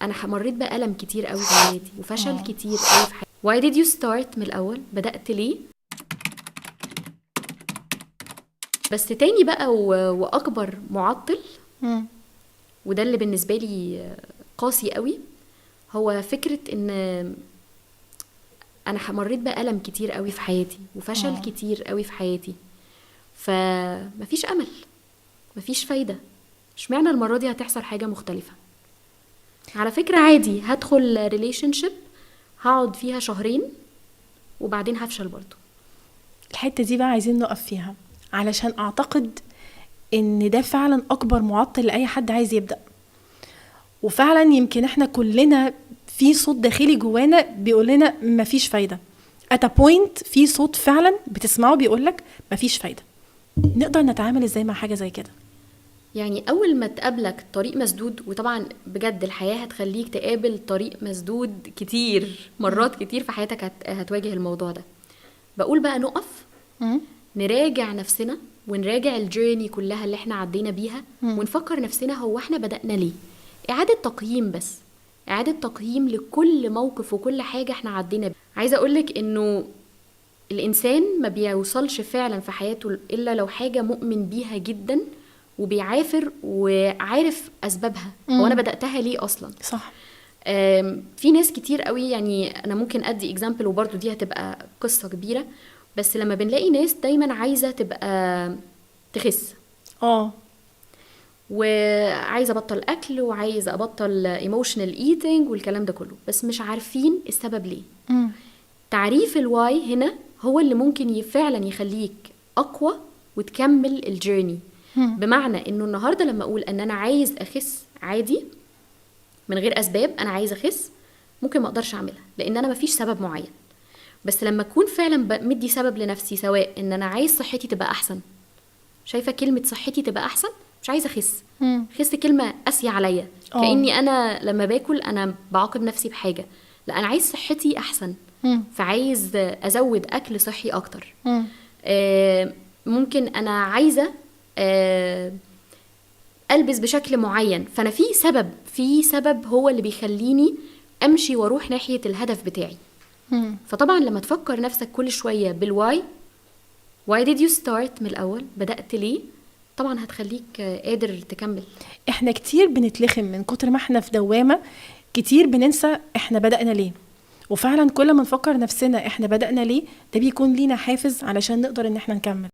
انا مريت بألم كتير قوي في حياتي وفشل كتير قوي في حياتي. Why did you start من الاول؟ بدأت ليه؟ بس تاني بقى واكبر معطل، مم. وده اللي بالنسبة لي قاسي قوي، هو فكرة ان انا مريت بألم كتير قوي في حياتي وفشل كتير قوي في حياتي، فمفيش امل، مفيش فايدة. اشمعنى المرة دي هتحصل حاجة مختلفة؟ على فكرة عادي هدخل ريليشن شيب هقعد فيها شهرين وبعدين هفشل برضو. الحتة دي بقى عايزين نقف فيها، علشان اعتقد ان ده فعلا اكبر معطل لاي حد عايز يبدأ. وفعلا يمكن احنا كلنا في صوت داخلي جوانا بيقول لنا مفيش فايدة. at a point في صوت فعلا بتسمعه بيقولك مفيش فايدة. نقدر نتعامل ازاي مع حاجة زي كده؟ يعني اول ما تقابلك طريق مسدود، وطبعا بجد الحياة هتخليك تقابل طريق مسدود كتير مرات كتير في حياتك، هتواجه الموضوع ده. بقول بقى نقف، نراجع نفسنا ونراجع الجيرني كلها اللي احنا عدينا بيها، ونفكر نفسنا هو احنا بدأنا ليه. إعادة تقييم، بس إعادة تقييم لكل موقف وكل حاجة احنا عدينا بيها. عايزة أقولك إنه الإنسان ما بيوصلش فعلا في حياته إلا لو حاجة مؤمن بيها جدا وبيعافر وعارف أسبابها. هو أنا بدأتها ليه أصلا؟ صح. في ناس كتير قوي، يعني أنا ممكن أدي إكزامبل وبرضو دي هتبقى قصة كبيرة، بس لما بنلاقي ناس دايما عايزة تبقى تخس، وعايزة أبطل أكل وعايزة أبطل emotional eating والكلام ده كله، بس مش عارفين السبب ليه. تعريف الواي هنا هو اللي ممكن فعلا يخليك أقوى وتكمل الجيرني. بمعنى إنه النهاردة لما أقول أن أنا عايز أخس عادي من غير أسباب، أنا عايز أخس، ممكن ما أقدرش أعملها لأن أنا مفيش سبب معين. بس لما أكون فعلا مدي سبب لنفسي، سواء إن أنا عايز صحتي تبقى أحسن، شايفة كلمة صحتي تبقى أحسن، مش عايزة أخس. خس كلمة قاسية عليا، كأني أنا لما باكل أنا بعاقب نفسي بحاجة. لا، أنا عايز صحتي أحسن، فعايز أزود أكل صحي أكتر. ممكن أنا عايزة ألبس بشكل معين، فأنا في سبب هو اللي بيخليني أمشي وأروح ناحية الهدف بتاعي. فطبعا لما تفكر نفسك كل شوية بالواي، why did you start من الأول؟ بدأت ليه؟ طبعا هتخليك قادر تكمل. احنا كتير بنتلخم من كتر ما احنا في دوامة، كتير بننسى احنا بدأنا ليه. وفعلا كل ما نفكر نفسنا احنا بدأنا ليه، ده بيكون لينا حافز علشان نقدر ان احنا نكمل.